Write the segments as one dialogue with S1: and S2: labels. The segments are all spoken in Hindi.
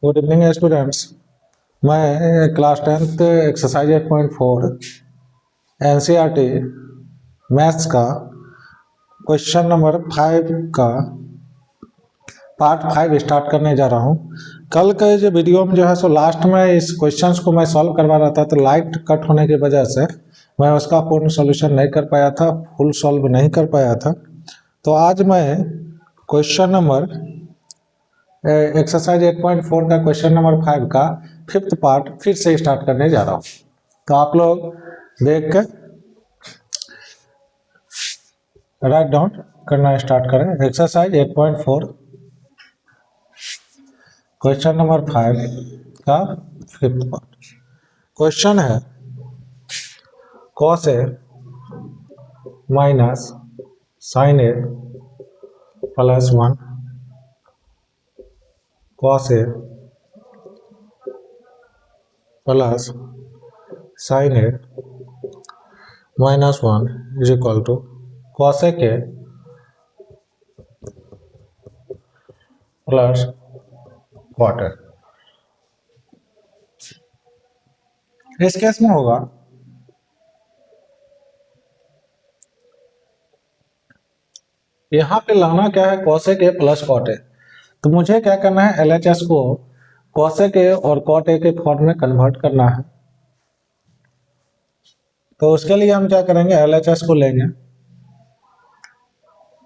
S1: Good evening students. मैं class 10th exercise 8.4 NCERT maths का क्वेश्चन नंबर 5 का पार्ट 5 स्टार्ट करने जा रहा हूँ। कल के जो वीडियो में जो है सो लास्ट में इस क्वेश्चंस को मैं सॉल्व करवा रहा था, तो लाइट कट होने की वजह से मैं उसका पूर्ण सॉल्यूशन नहीं कर पाया था, फुल सॉल्व नहीं कर पाया था। तो आज मैं क्वेश्चन नंबर एक्सरसाइज 8.4 का क्वेश्चन नंबर 5 का 5th पार्ट फिर से स्टार्ट करने जा रहा हूँ। तो आप लोग देख के राइट डाउन करना स्टार्ट करें। एक्सरसाइज 8.4 क्वेश्चन नंबर 5 का 5th पार्ट। क्वेश्चन है cos A minus sin A plus 1 cos A plus sin A minus 1 is equal to cosec A plus cot A। इस केस में होगा यहाँ पे लाना क्या है, cosec A plus cot A। तो मुझे क्या करना है, LHS को cosec A और cot A के फॉर्म में कन्वर्ट करना है। तो उसके लिए हम क्या करेंगे, LHS को लेंगे,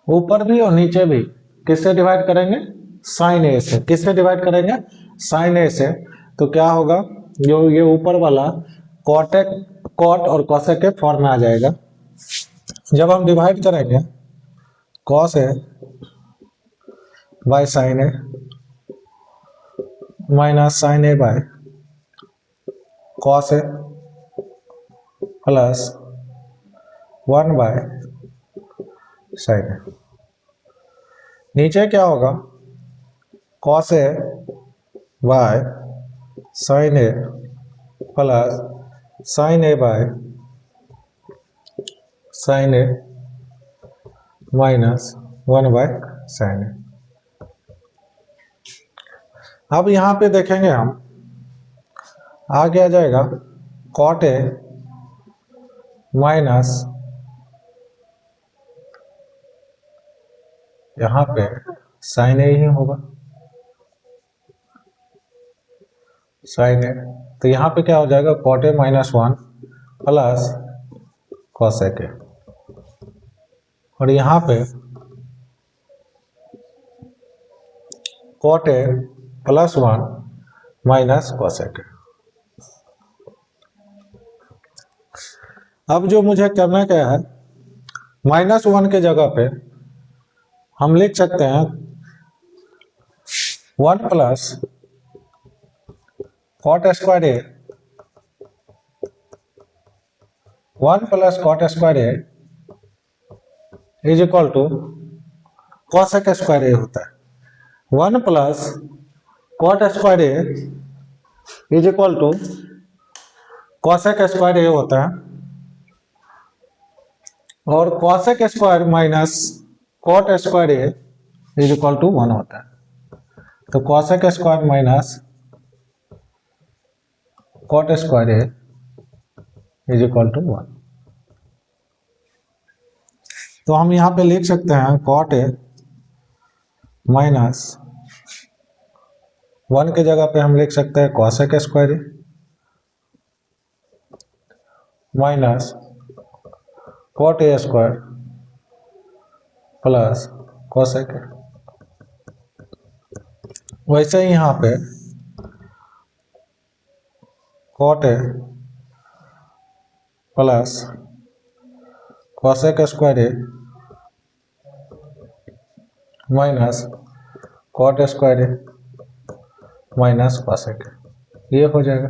S1: ऊपर भी और नीचे भी किससे डिवाइड करेंगे, sin A से। किससे डिवाइड करेंगे, sin A से। तो क्या होगा, जो ये ऊपर वाला cot और cosec के फॉर्म में आ जाएगा। जब हम डिवाइड करेंगे cos A by sin A minus sin A by cos A plus 1 by sin A। नीचे क्या होगा, cos A by sin A plus sin A by sin A minus 1 by sin A। अब यहाँ पे देखेंगे हम, आगे आ जाएगा cot A माइनस यहाँ पे sin A ही होगा, sin A। तो यहाँ पे क्या हो जाएगा, cot A minus 1 plus cosec A, और यहाँ पे cot A plus 1 minus cosec A। अब जो मुझे करना क्या है, माइनस 1 के जगह पे हम लिख सकते हैं 1 plus cot square A, 1 plus cot square A is equal to cosec square A होता है। 1 plus cot square A is equal to cosec square A होता है, और cosec square minus cot square A is equal to 1 होता है। तो cosec square minus cot square A is equal to 1। तो हम यहाँ पे लिख सकते हैं cot A माइनस 1 के जगह पे हम लिख सकते हैं cosec square A minus cot A square plus cosec A। वैसे ही यहाँ पे cot A plus cosec square A minus cot square A minus cosec A, ये हो जाएगा।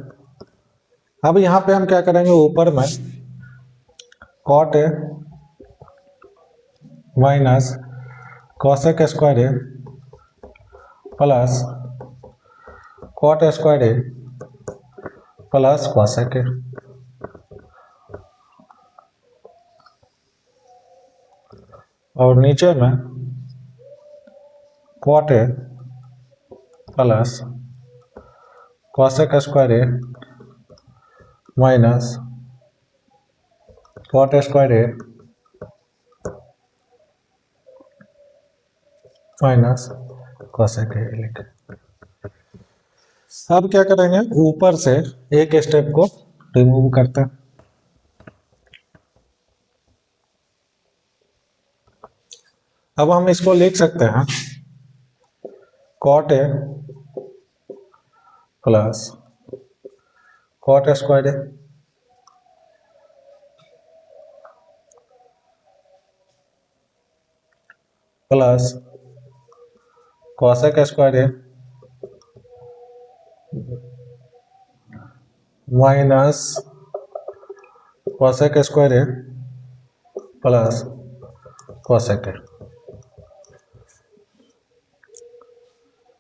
S1: अब यहाँ पे हम क्या करेंगे, ऊपर में cot A minus cosec square A plus cot square A plus cosec A। और नीचे में cot A plus cosec square A minus cot square A minus cosec A लिखे। अब क्या करेंगे, ऊपर से एक स्टेप को रिमूव करते हैं। अब हम इसको लिख सकते हैं cot A plus cot square A plus cosec square A minus cosec square A plus cosec A.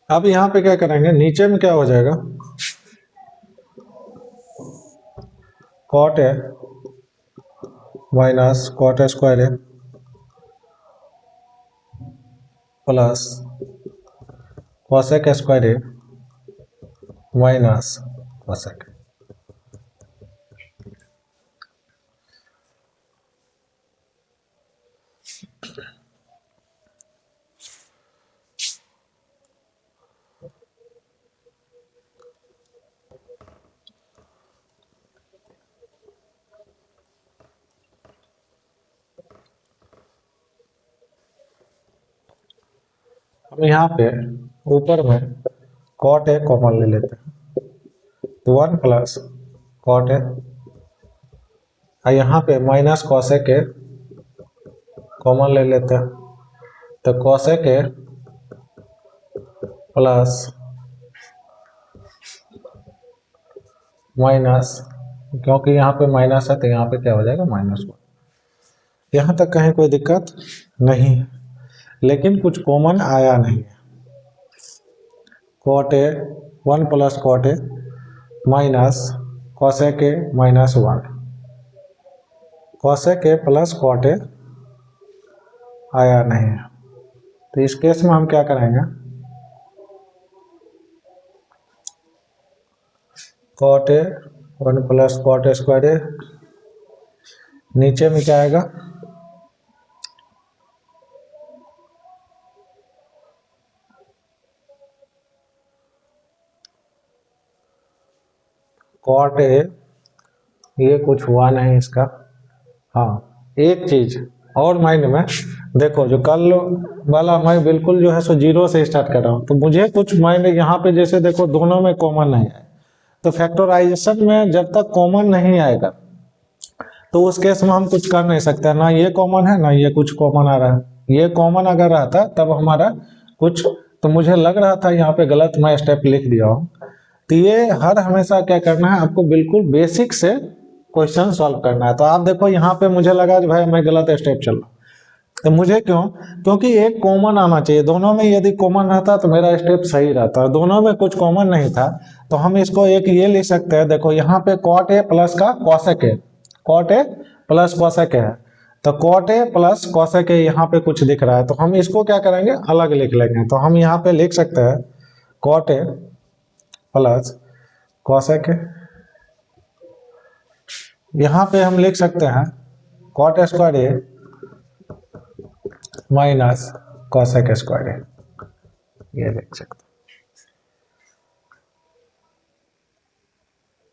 S1: अब यहां पे क्या करेंगे, नीचे में क्या हो जाएगा, cot A minus cot square A plus cosec square A minus cosec. हम यहाँ पे ऊपर में कॉट ए कॉमन ले लेते हैं, तो 1 प्लस कॉट ए, और यहाँ पे माइनस कॉसेक ए कॉमन ले लेते हैं, तो कॉसेक ए प्लस माइनस, क्योंकि यहाँ पे माइनस है तो यहाँ पे क्या हो जाएगा, -1। यहाँ तक कहीं कोई दिक्कत नहीं है, लेकिन कुछ कॉमन आया नहीं है। Cot A 1 plus cot A minus cosec A -1, cosec A plus cot A आया नहीं है। तो इस केस में हम क्या करेंगे, cot A 1 plus cot square A, नीचे में क्या आएगा, कॉट ए, ये कुछ हुआ नहीं इसका। हाँ, एक चीज और माइंड में देखो, जो कल वाला मैं बिल्कुल जो है सो 0 से स्टार्ट कर रहा हूँ, तो मुझे कुछ माइंड यहाँ पे जैसे देखो दोनों में कॉमन नहीं है, तो फैक्टराइजेशन में जब तक कॉमन नहीं आएगा तो उस केस में हम कुछ कर नहीं सकते, ना ये कॉमन है ना ये कुछ कॉमन आ रहा है। ये कॉमन अगर रहता तब हमारा कुछ, तो मुझे लग रहा था यहाँ पे गलत मैं स्टेप लिख दिया हूँ। तो ये हर हमेशा क्या करना है, आपको बिल्कुल बेसिक से क्वेश्चन सॉल्व करना है। तो आप देखो यहाँ पे मुझे लगा भाई मैं गलत स्टेप चल रहा, तो मुझे क्यों, क्योंकि एक कॉमन आना चाहिए दोनों में। यदि कॉमन रहता तो मेरा स्टेप सही रहता, दोनों में कुछ कॉमन नहीं था, तो हम इसको एक ये लिख सकते हैं। देखो यहाँ पे कॉट ए प्लस का cosec A, cot A plus cosec है, तो cot A plus cosec A यहाँ पे कुछ दिख रहा है, तो हम इसको क्या करेंगे, अलग लिख लेंगे। तो हम यहाँ पे लिख सकते हैं cot A plus cosec A, यहाँ पे हम लिख सकते हैं cot square A minus cosec square A, ये लिख सकते हैं।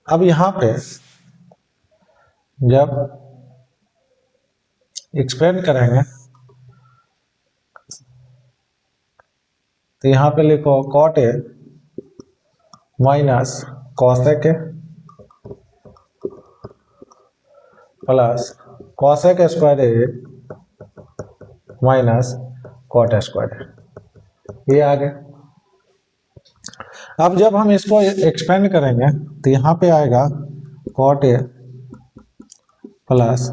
S1: अब यहाँ पे जब एक्सपेंड करेंगे तो यहाँ पे लिखो cot A minus cosec A plus cosec square A minus cot square A, ये आ गया। अब जब हम इसको एक्सपेंड करेंगे तो यहाँ पे आएगा cot A plus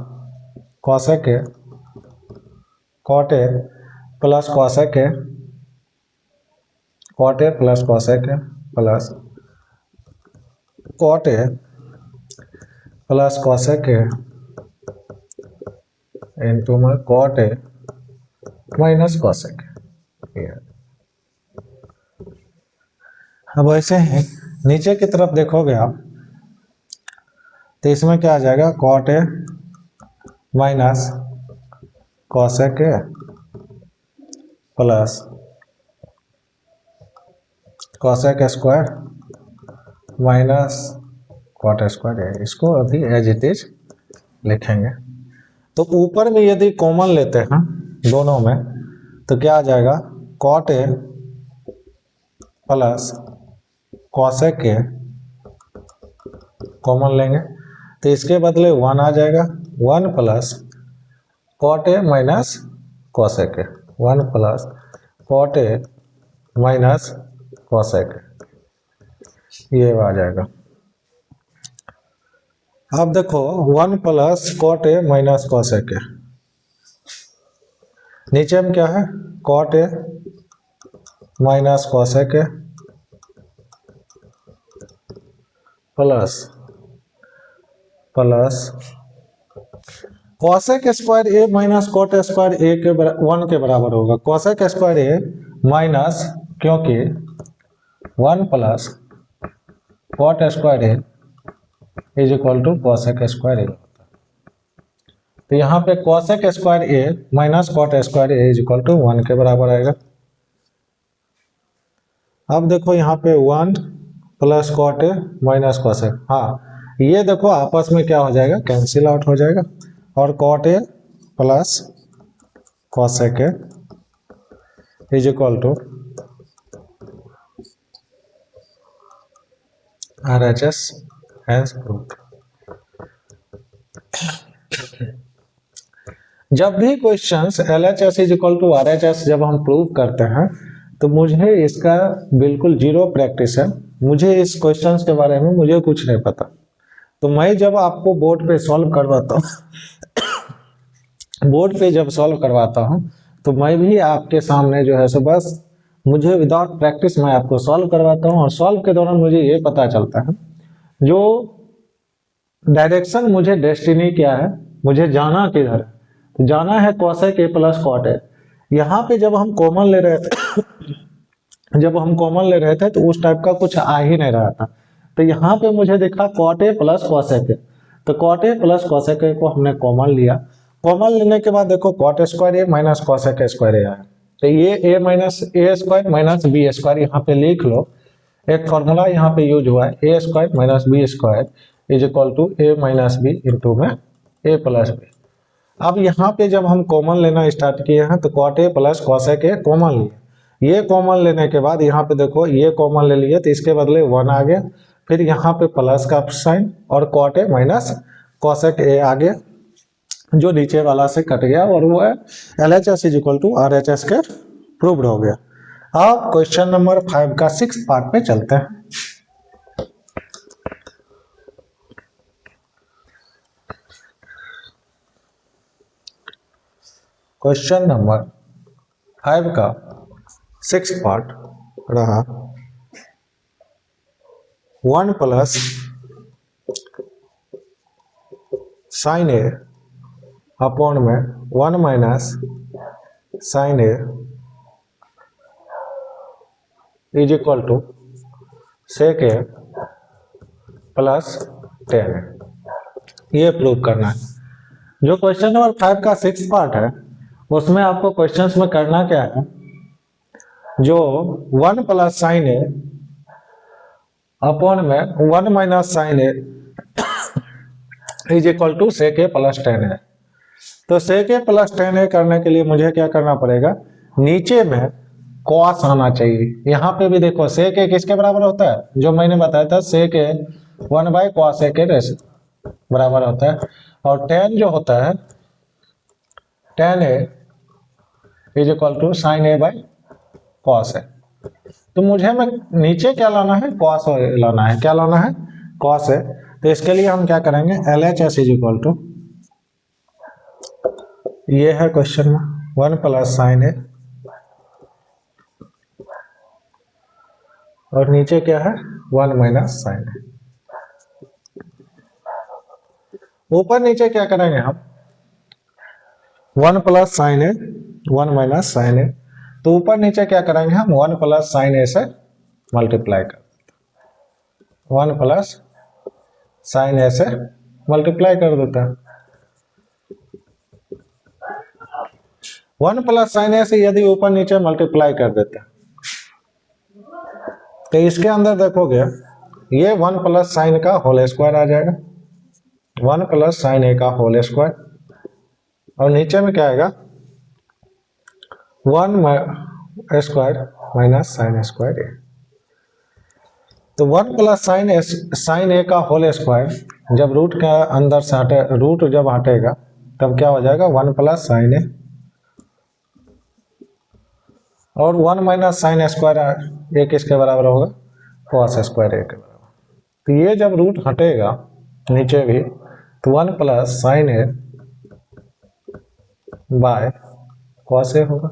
S1: cosec A, cot A plus cosec A, cot A plus cosec A plus cot A plus cosec A into में cot A minus cosec A. अब ऐसे ही नीचे की तरफ देखोगे आप तो इसमें क्या आ जाएगा, cot A minus cosec A plus cosec square minus cot square A. इसको अभी एज इट इज लिखेंगे। तो ऊपर में यदि कॉमन लेते हैं दोनों में तो क्या आ जाएगा, cot A plus cosec A common लेंगे तो इसके बदले 1 आ जाएगा, 1 plus cot A minus cosec A, 1 plus cot A minus cosec A, ये आ जाएगा। अब देखो 1 plus cot A minus cosec A, नीचे में क्या है, cot A minus cosec A plus cosec square A minus cot square A के 1 के बराबर होगा। कॉसेक स्क्वायर ए माइनस, क्योंकि 1 plus cot square A is equal to cosec square A, तो यहाँ पे cosec square A minus cot square A is equal to 1 के बराबर आएगा। अब देखो यहाँ पे 1 plus cot A minus cosec, हाँ ये देखो आपस में क्या हो जाएगा, कैंसिल आउट हो जाएगा, और cot A plus cosec A is equal to RHS has proved. जब भी questions LHS is equal to RHS जब हम प्रूव करते हैं तो मुझे इसका बिल्कुल जीरो प्रैक्टिस है, मुझे इस क्वेश्चंस के बारे में मुझे कुछ नहीं पता। तो मैं जब आपको बोर्ड पे सॉल्व करवाता हूँ बोर्ड पे जब सॉल्व करवाता हूँ तो मैं भी आपके सामने जो है सो बस मुझे विदाउट प्रैक्टिस मैं आपको सॉल्व करवाता हूँ, और सॉल्व के दौरान मुझे ये पता चलता है जो डायरेक्शन, मुझे डेस्टिनी क्या है, मुझे जाना किधर है। तो जाना है cosec A plus cot A. यहाँ पे जब हम कॉमन ले रहे थे तो उस टाइप का कुछ आ ही नहीं रहा था। तो यहाँ पे मुझे दिखा cot A plus cosec A, तो cot A plus cosec A को हमने कॉमन लिया। कॉमन लेने के बाद देखो cot square A minus cosec square A आया, तो ये A minus A square minus B square यहाँ पे लिख लो। एक फॉर्मूला यहाँ पे यूज हुआ है, A square minus B square is equal to A minus B into में ए प्लस बी। अब यहाँ पे जब हम कॉमन लेना स्टार्ट किए हैं तो cot A plus cosec A common लिए, ये कॉमन लेने के बाद यहाँ पे देखो ये कॉमन ले लिए तो इसके बदले 1 आ गया, फिर यहाँ पे प्लस का साइन और cot A minus cosec A आ गया जो नीचे वाला से कट गया, और वो है LHS is equal to RHS के प्रूव्ड हो गया। अब क्वेश्चन नंबर 5 का 6th पार्ट पे चलते हैं। क्वेश्चन नंबर 5 का 6th पार्ट रहा 1 प्लस साइन ए अपॉन में 1 minus sine A is equal to sec A plus 10, ये प्रूव करना है। जो क्वेश्चन नंबर 5 का 6th पार्ट है उसमें आपको क्वेश्चंस में करना क्या है, जो 1 प्लस साइन ए अपॉन में 1 minus sine A is equal to sec A plus 10 है। तो सेक ए प्लस 10 ए करने के लिए मुझे क्या करना पड़ेगा, नीचे में कॉस आना चाहिए। यहाँ पे भी देखो सेक ए किसके बराबर होता है, जो मैंने बताया था सेक ए 1 बाई कॉस ए के बराबर होता है, और 10 जो होता है tan A is equal to sine A by cos A. तो मुझे में नीचे क्या लाना है, कॉस लाना है। क्या लाना है, कॉस ए। तो इसके लिए हम क्या करेंगे, LHS इज इक्वल टू, ये है क्वेश्चन में 1 प्लस साइन ए, और नीचे क्या है 1 माइनस साइन ए। ऊपर नीचे क्या करेंगे हम, 1 प्लस साइन ए 1 माइनस साइन ए, तो ऊपर नीचे क्या करेंगे हम 1 प्लस साइन ए से मल्टीप्लाई कर। 1 प्लस साइन ए से मल्टीप्लाई कर देता है। 1 प्लस साइन ए से यदि ऊपर नीचे मल्टीप्लाई कर देते हैं तो इसके अंदर देखोगे ये 1 प्लस साइन का होल स्क्वायर आ जाएगा, 1 प्लस साइन ए का होल स्क्वायर, और नीचे में क्या आएगा 1 square minus sine square A. तो 1 प्लस साइन ए का होल स्क्वायर जब रूट के अंदर से रूट जब हटेगा तब क्या हो जाएगा 1 प्लस साइन ए, और 1 माइनस साइन स्क्वायर ए किसके बराबर होगा, कॉस स्क्वायर ए के बराबर। तो ये जब रूट हटेगा नीचे भी तो 1 plus sine A by cos A होगा।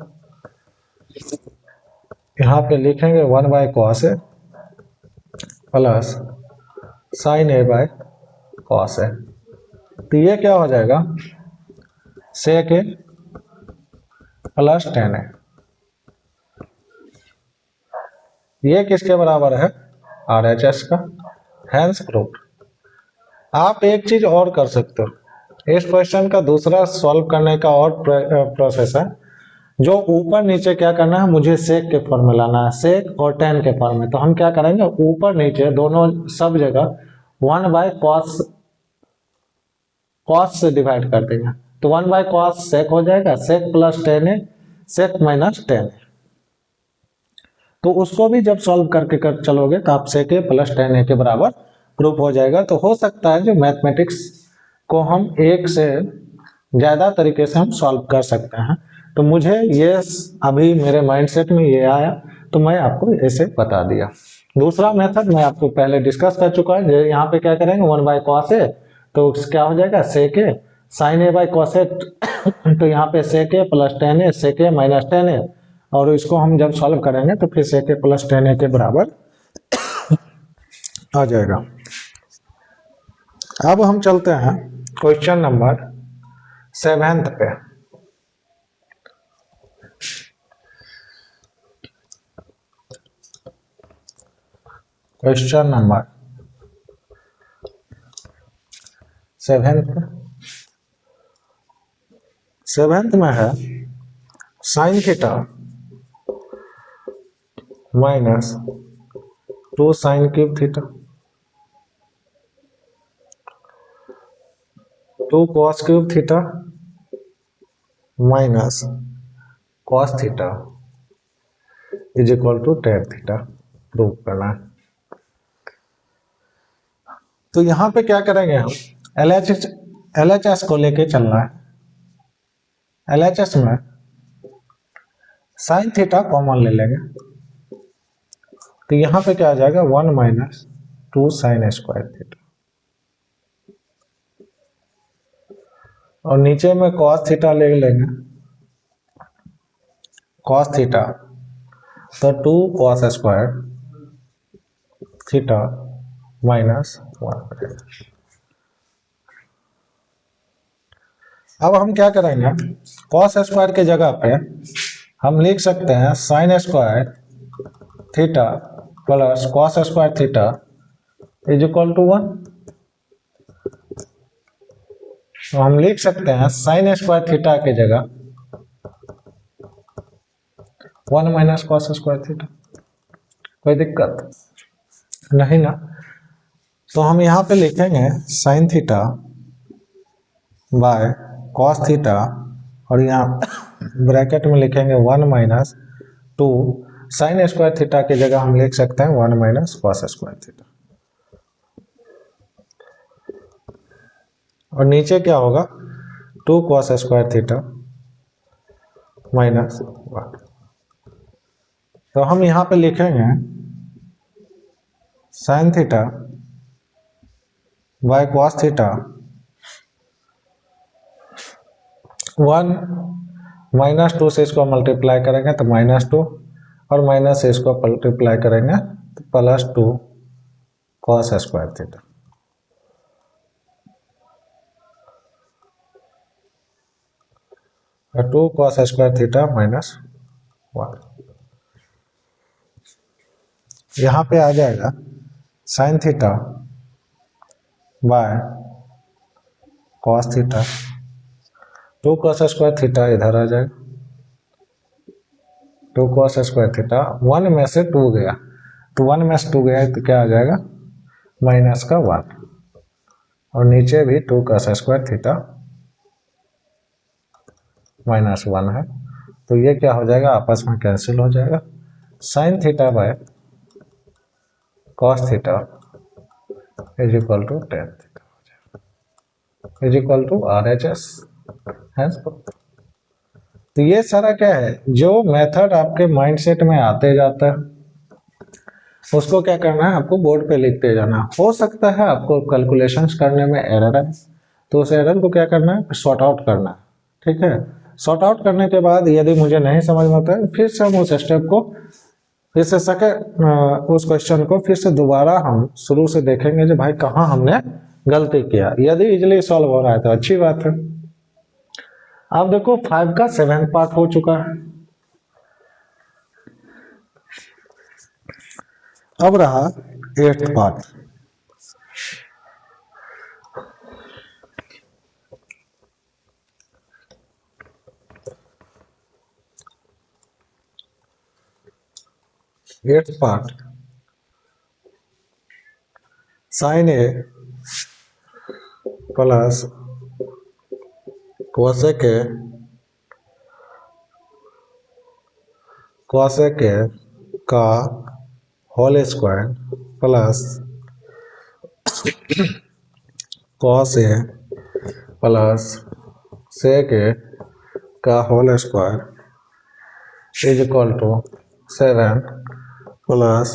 S1: यहाँ पे लिखेंगे 1 by cos A plus sine A by cos A. तो ये क्या हो जाएगा सेक ए प्लस टेन ए, ये किसके बराबर है RHS का, हैंस प्रूव्ड। आप एक चीज और कर सकते हो, इस क्वेश्चन का दूसरा सॉल्व करने का और प्रोसेस है, जो ऊपर नीचे क्या करना है, मुझे सेक के फॉर्म में लाना है, सेक और टेन के फॉर्म में। तो हम क्या करेंगे ऊपर नीचे दोनों सब जगह 1 बाय कॉस से डिवाइड कर देंगे, तो 1 बाय कॉस सेक हो जाएगा, सेक प्लस टेन ए, सेक माइनस टेन ए। तो उसको भी जब सॉल्व करके चलोगे तो आप सेक ए प्लस टेन ए के बराबर प्रूफ हो जाएगा। तो हो सकता है जो मैथमेटिक्स को हम एक से ज़्यादा तरीके से हम सॉल्व कर सकते हैं। तो मुझे ये अभी मेरे माइंडसेट में ये आया तो मैं आपको ऐसे बता दिया। दूसरा मेथड मैं आपको पहले डिस्कस कर चुका है, यहाँ पे क्या करेंगे 1 बाय कॉस ए, तो क्या हो जाएगा सेक ए sign A by cos A, तो यहाँ पे सेक A plus ten A, sec A minus ten ए, और इसको हम जब सॉल्व करेंगे तो फिर सेक ए प्लस टेन ए के बराबर आ जाएगा। अब हम चलते हैं क्वेश्चन नंबर 7 पे। क्वेश्चन नंबर 7 में है sine theta minus 2 sine cube theta 2 cos cube theta minus cos theta is equal to tan theta prove करना है। तो यहां पे क्या करेंगे हम LHS को लेके चलना है। LHS में साइन थीटा कॉमन ले लेंगे, तो यहां पे क्या आ जाएगा 1 माइनस 2 साइन स्क्वायर थीटा, और नीचे में कॉस थीटा ले लेंगे, कॉस थीटा तो 2 कॉस स्क्वायर थीटा माइनस 1। अब हम क्या करेंगे कॉस स्क्वायर के जगह पे हम लिख सकते हैं sine square theta plus cos square theta is equal to 1। तो हम लिख सकते हैं साइन स्क्वायर थीटा के जगह 1 माइनस कॉस स्क्वायर थीटा। कोई दिक्कत नहीं ना? तो हम यहाँ पे लिखेंगे sign theta by cos theta, और यहाँ ब्रैकेट में लिखेंगे 1 माइनस 2 साइन स्क्वायर थीटा की जगह हम लिख सकते हैं 1 माइनस कॉस स्क्वायर थीटा, और नीचे क्या होगा 2 कॉस स्क्वायर थीटा माइनस 1। तो हम यहाँ पे लिखेंगे sign theta by cos theta 1 minus 2 से इसको मल्टीप्लाई करेंगे तो माइनस 2, और माइनस से इसको मल्टीप्लाई करेंगे तो प्लस 2 कॉस स्क्वायर थीटा। और 2 कॉस स्क्वायर थीटा माइनस 1 यहाँ पे आ जाएगा sine theta by cos theta, 2 cos square theta इधर आ जाएगा, 2 cos स्क्वायर थीटा, 1 में से 2 गया, तो 1 में से 2 गया तो क्या आ जाएगा माइनस का 1, और नीचे भी 2 cos स्क्वायर थीटा माइनस 1 है, तो ये क्या हो जाएगा आपस में कैंसिल हो जाएगा, sine theta by cos theta is equal to tan theta हो जाएगा, इज इक्वल टू RHS। तो ये सारा क्या है, जो मेथड आपके माइंडसेट में आते जाता है उसको क्या करना है, आपको बोर्ड पे लिखते जाना। हो सकता है आपको कैलकुलेशंस करने में एरर है, तो उस एरर को क्या करना है, सॉर्ट आउट करना है, ठीक है। सॉर्ट आउट करने के बाद यदि मुझे नहीं समझ में आता है, फिर से हम उस स्टेप को फिर से उस क्वेश्चन को फिर से दोबारा हम शुरू से देखेंगे जो भाई कहाँ हमने गलती किया। यदि इजिली सॉल्व हो रहा है तो अच्छी बात है। अब देखो 5 का 7th पार्ट हो चुका है, अब रहा 8th part. Eighth part, sine A plus cosec A का whole square plus cos A plus sec A का whole square is equal to 7 plus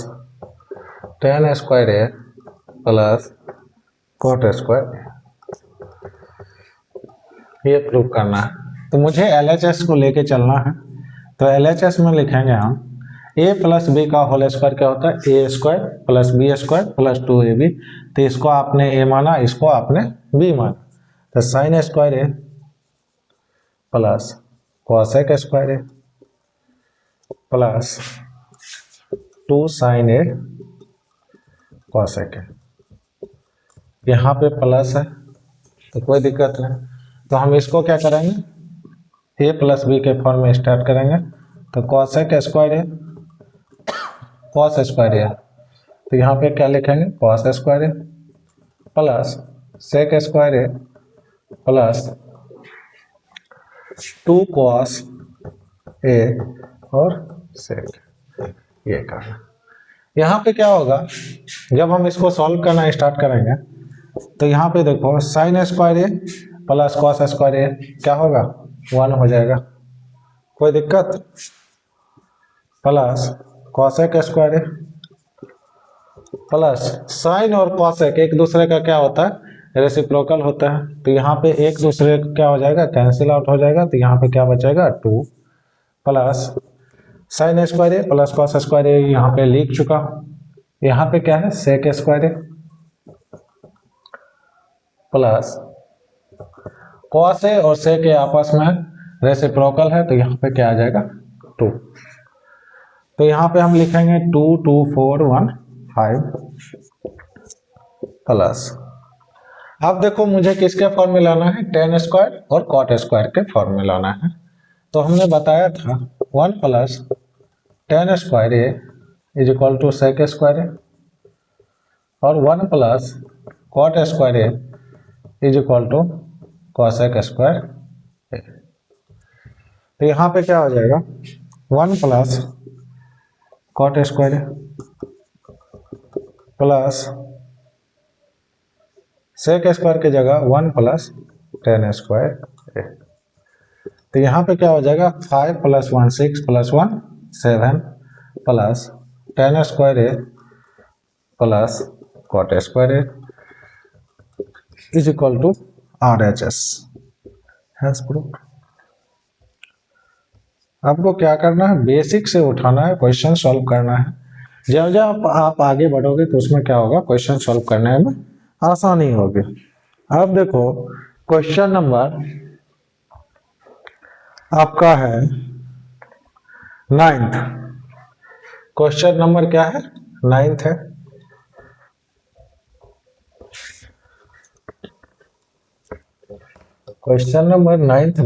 S1: tan square A plus cot square, ये प्रूव करना है। तो मुझे LHS को लेके चलना है, तो LHS में लिखेंगे हम a प्लस बी का होल स्क्वायर क्या होता है, A square plus B square plus 2ab। तो इसको आपने a माना, इसको आपने b माना, तो sine square A plus cosec square A plus 2 sine A cosec A, यहाँ पे प्लस है तो कोई दिक्कत नहीं, तो हम इसको क्या करेंगे, a प्लस बी के फॉर्म में स्टार्ट करेंगे। तो cosec square A cos square A, तो यहाँ पे क्या लिखेंगे, cos square A plus sec square A plus 2 cos A और सेक, ये करना। यहाँ पे क्या होगा, जब हम इसको सॉल्व करना स्टार्ट करेंगे तो यहाँ पे देखो sign square A plus cos square ए क्या होगा 1 हो जाएगा, कोई दिक्कत, plus cosec square A plus sign और कॉसेक एक दूसरे का क्या होता है, रेसिप्रोकल होता है, तो यहाँ पे एक दूसरे का क्या हो जाएगा, कैंसिल आउट हो जाएगा, तो यहाँ पे क्या बचेगा 2 plus sign square A plus cos square ए, यहाँ पे लिख चुका, यहाँ पे क्या है सेक स्क्वायर ए प्लस कॉस ए और सेक ए आपस में रेसिप्रोकल है, तो यहाँ पे क्या आ जाएगा 2। तो यहाँ पे हम लिखेंगे 2 2 4 1 5 प्लस, अब देखो मुझे किसके फॉर्म में लाना है, tan स्क्वायर और कॉट स्क्वायर के फॉर्म में लाना है। तो हमने बताया था 1 plus tan square A is equal to sec square A और 1 plus cot square A is equal to cosec square A. तो यहाँ पे क्या हो जाएगा 1 plus cot square A plus sec square की जगह 1 प्लस tan स्क्वायर ए। तो यहाँ पे क्या हो जाएगा 5 plus 1 6 plus 1 7 plus tan square A plus cot square A is equal to RHS has proved. आपको क्या करना है, बेसिक से उठाना है, क्वेश्चन सॉल्व करना है। जब जब आप आगे बढ़ोगे तो उसमें क्या होगा, क्वेश्चन सॉल्व करने में आसानी होगी। अब देखो क्वेश्चन नंबर आपका है 9th, क्वेश्चन नंबर क्या है 9th है। क्वेश्चन नंबर 9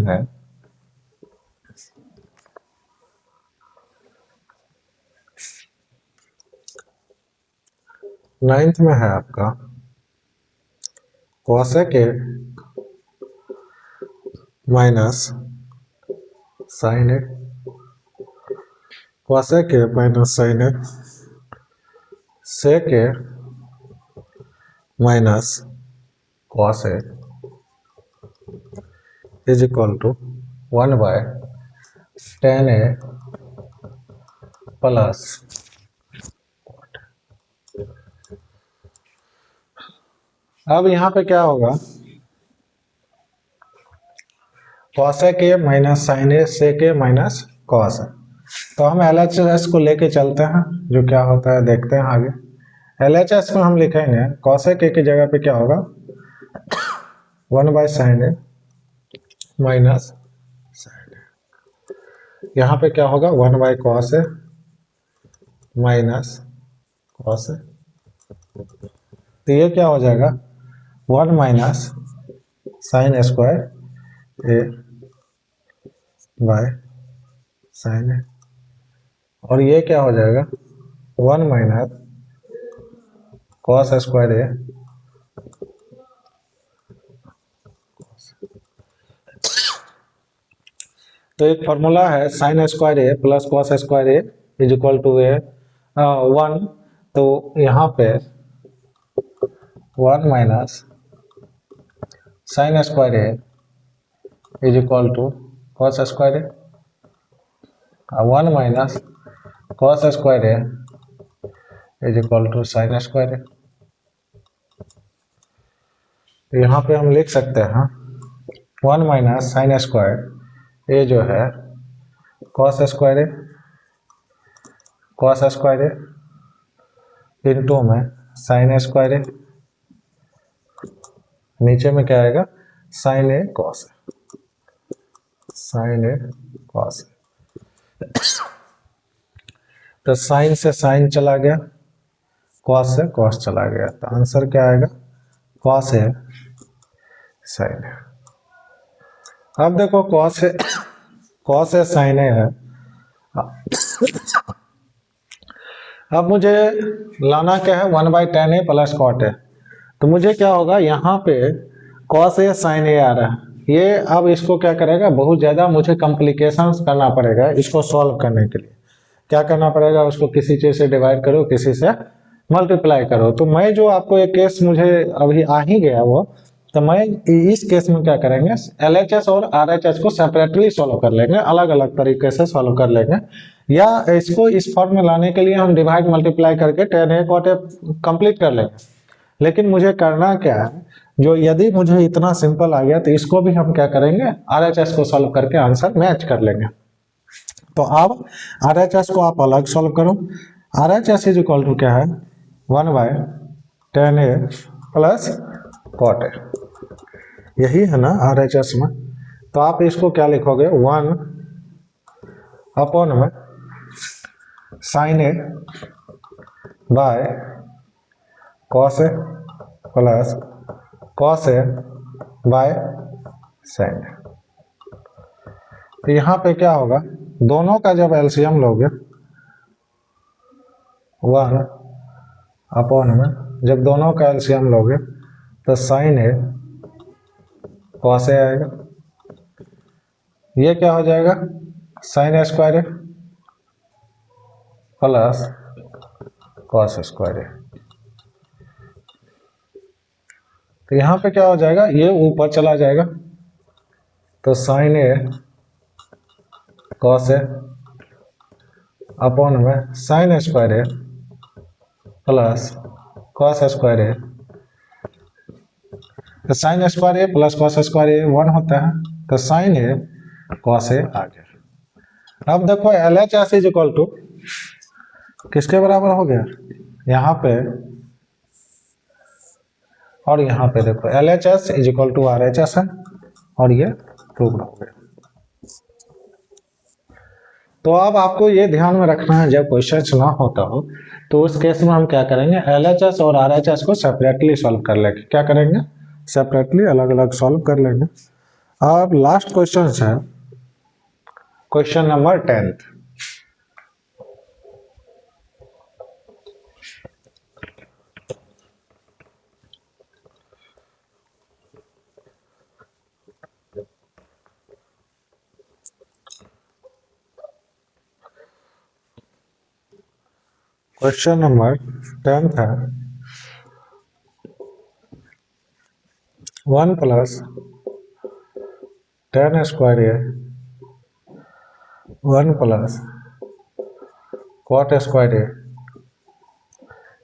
S1: में है आपका cosec A minus sin A, cosec A minus sin A, sec A minus cos A is equal to 1/tan A plus. अब यहाँ पे क्या होगा, cosec A minus sin A sec A minus cos A। तो हम LHS को लेके चलते हैं, जो क्या होता है देखते हैं आगे। LHS में हम लिखेंगे cosec A की जगह पे क्या होगा 1/sin A minus sin A। यहाँ पे क्या होगा 1/cos A minus cos A। तो ये क्या हो जाएगा 1 minus sine square A by sine A, और ये क्या हो जाएगा 1 माइनस cos स्क्वायर A। तो एक फॉर्मूला है sine square A plus cos square A is equal to A 1। तो यहाँ पे 1 minus sine square A is equal to cos square A, 1 minus cos square A is equal to sine square A। तो यहाँ पे हम लिख सकते हैं 1 माइनस साइन स्क्वायर A जो है cos स्क्वायर A इंटू में साइन स्क्वायर A, नीचे में क्या आएगा साइन A cos A। तो साइन से साइन चला गया, cos से cos चला गया, तो आंसर क्या आएगा cos A sin A। अब देखो cos A sin A है। अब मुझे लाना क्या है 1/tan A plus cot A। तो मुझे क्या होगा यहाँ पे cos A sin A आ रहा है, ये अब इसको क्या करेगा बहुत ज़्यादा मुझे कॉम्प्लिकेशंस करना पड़ेगा। इसको सॉल्व करने के लिए क्या करना पड़ेगा, उसको किसी चीज़ से डिवाइड करो, किसी से मल्टीप्लाई करो। तो मैं जो आपको एक केस मुझे अभी आ ही गया वो, तो मैं इस केस में क्या करेंगे LHS और RHS को सेपरेटली सॉल्व कर लेंगे, अलग अलग तरीके से सॉल्व कर लेंगे, या इसको इस फॉर्म में लाने के लिए हम डिवाइड मल्टीप्लाई करके tan A cot A complete कर लेंगे। लेकिन मुझे करना क्या है, जो यदि मुझे इतना सिंपल आ गया तो इसको भी हम क्या करेंगे RHS को सॉल्व करके आंसर मैच कर लेंगे। तो अब RHS को आप अलग सॉल्व करो। RHS इज इक्वल टू क्या है 1/tan A plus cot A, यही है ना RHS में। तो आप इसको क्या लिखोगे 1 अपॉन में sin A by cos A plus cos A by sin A। तो यहाँ पे क्या होगा, दोनों का जब एलसीएम लोगे 1 अपॉन में, जब दोनों का एलसीएम लोगे तो sin A cos A आएगा, ये क्या हो जाएगा sin square A plus cos square A। तो यहाँ पे क्या हो जाएगा, ये ऊपर चला जाएगा, तो sin A cos A upon में sin square A plus cos square A। तो sin square A plus cos square A 1 होता है, तो sin A cos A आ गया। अब देखो LHS इज इक्वल टू किसके बराबर हो गया, यहाँ पे और यहाँ पे देखो LHS is equal to RHS है, और ये प्रूव हो गया। तो अब आपको ये ध्यान में रखना है, जब क्वेश्चन ना होता हो तो उस केस में हम क्या करेंगे LHS और RHS को सेपरेटली सॉल्व कर लेंगे। क्या करेंगे सेपरेटली अलग अलग सॉल्व कर लेंगे। अब लास्ट क्वेश्चन है question number 10th। Question number 10th है 1 + tan square A 1 + cot square A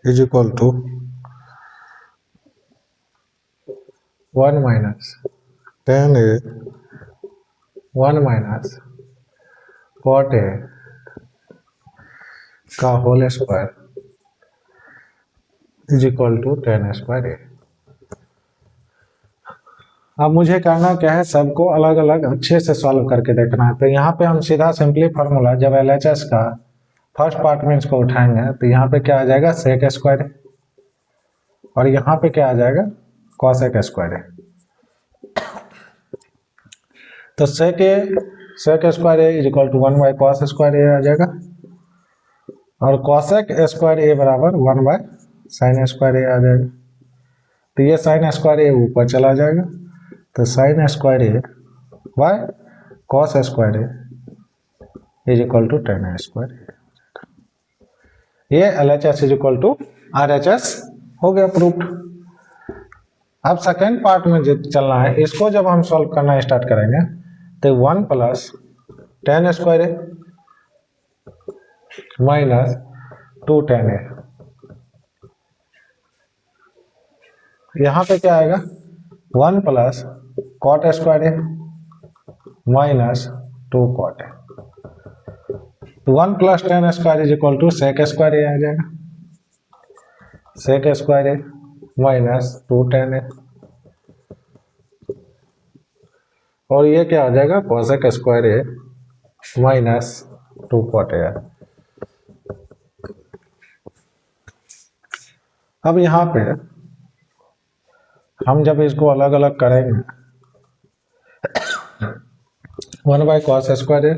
S1: is equal to 1 - tan A 1 - cot A का whole square is equal to tan square A. अब मुझे करना क्या है, सबको अलग अलग अच्छे से सॉल्व करके देखना है। तो यहाँ पे हम सीधा सिंपली फार्मूला, जब LHS का फर्स्ट पार्ट में इसको उठाएंगे तो यहाँ पे क्या आ जाएगा सेक स्क्वायर है, और यहाँ पे क्या आ जाएगा कॉसेक स्क्वायर है। तो sec square A is equal to 1/cos square A आ जाएगा, और कॉसेक स्क्वायर ए बराबर 1/sin स्क्वायर ए आ जाएगा। तो ये sin स्क्वायर ए ऊपर चला जाएगा, तो sin square A by cos square A is equal to tan square A. ये LHS is equal to RHS हो गया प्रूफ। अब सेकेंड पार्ट में जो चलना है, इसको जब हम सॉल्व करना स्टार्ट करेंगे तो 1 + tan square A minus 2 tan A, यहाँ पे क्या आएगा 1 + cot square A minus 2 cot A. तो 1 + tan square is equal to sec square A आ जाएगा, sec square A minus 2 tan A, और ये क्या आ जाएगा cosec square A minus 2 cot A. अब यहाँ पे हम जब इसको अलग अलग करेंगे 1/cos square A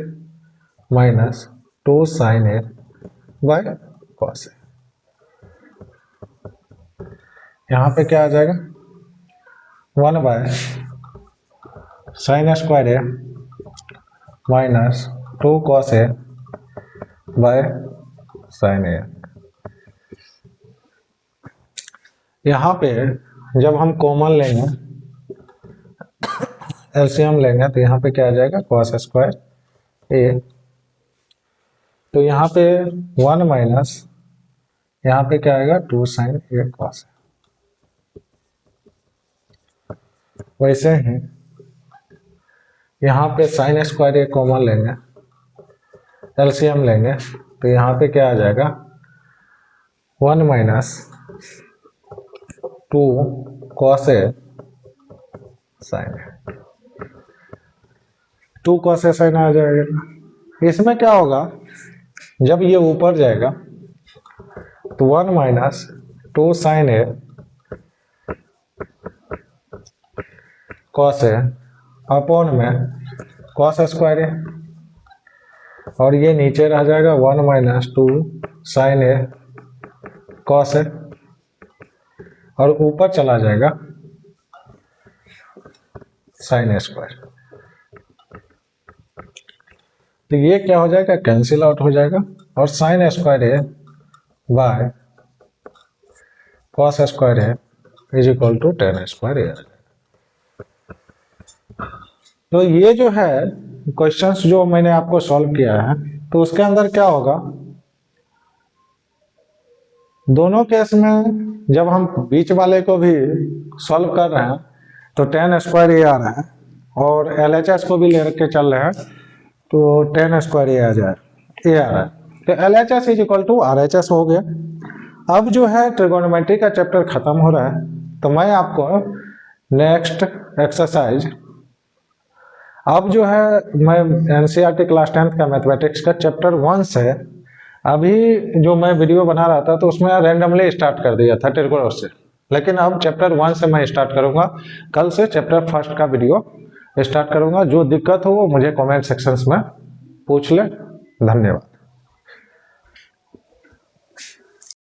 S1: minus 2 sin A by cos ए, यहाँ पे क्या आ जाएगा 1/sin square A minus 2 cos A bye sin ए। यहाँ पे जब हम कॉमन लेंगे एलसीएम लेंगे तो यहाँ पे क्या आ जाएगा cos स्क्वायर ए, तो यहाँ पे 1 माइनस यहाँ पे क्या आएगा 2 sin ए cos ए। वैसे ही यहाँ पे sin स्क्वायर ए कॉमन लेंगे एलसीएम लेंगे तो यहाँ पे क्या आ जाएगा 1 माइनस 2 cos ए sin ए, 2 cos ए sin आ जाएगा। इसमें क्या होगा जब ये ऊपर जाएगा तो 1 माइनस 2 sin ए cos ए अपॉन में cos स्क्वायर ए, और ये नीचे रह जाएगा 1 माइनस 2 sin ए cos ए, और ऊपर चला जाएगा sin स्क्वायर। तो ये क्या हो जाएगा कैंसिल आउट हो जाएगा, और sin square A by cos square A is equal to tan square A. तो ये जो है क्वेश्चंस जो मैंने आपको सॉल्व किया है, तो उसके अंदर क्या होगा दोनों केस में जब हम बीच वाले को भी सॉल्व कर रहे हैं तो tan स्क्वायर ए आ रहा है, और LHS को भी लेकर चल रहे हैं तो tan स्क्वायर ए आ रहा है। तो LHS is equal to RHS हो गया। अब जो है ट्रिगोनोमेट्री का चैप्टर खत्म हो रहा है, तो मैं आपको नेक्स्ट एक्सरसाइज अब जो है मैं NCERT क्लास 10th का मैथमेटिक्स का चैप्टर 1 से अभी जो मैं वीडियो बना रहा था तो उसमें रैंडमली स्टार्ट कर दिया था ट्रिगोनोमेट्री से, लेकिन अब चैप्टर 1 से मैं स्टार्ट करूंगा। कल से चैप्टर 1 का वीडियो स्टार्ट करूंगा। जो दिक्कत हो वो मुझे कमेंट सेक्शंस में पूछ ले। धन्यवाद।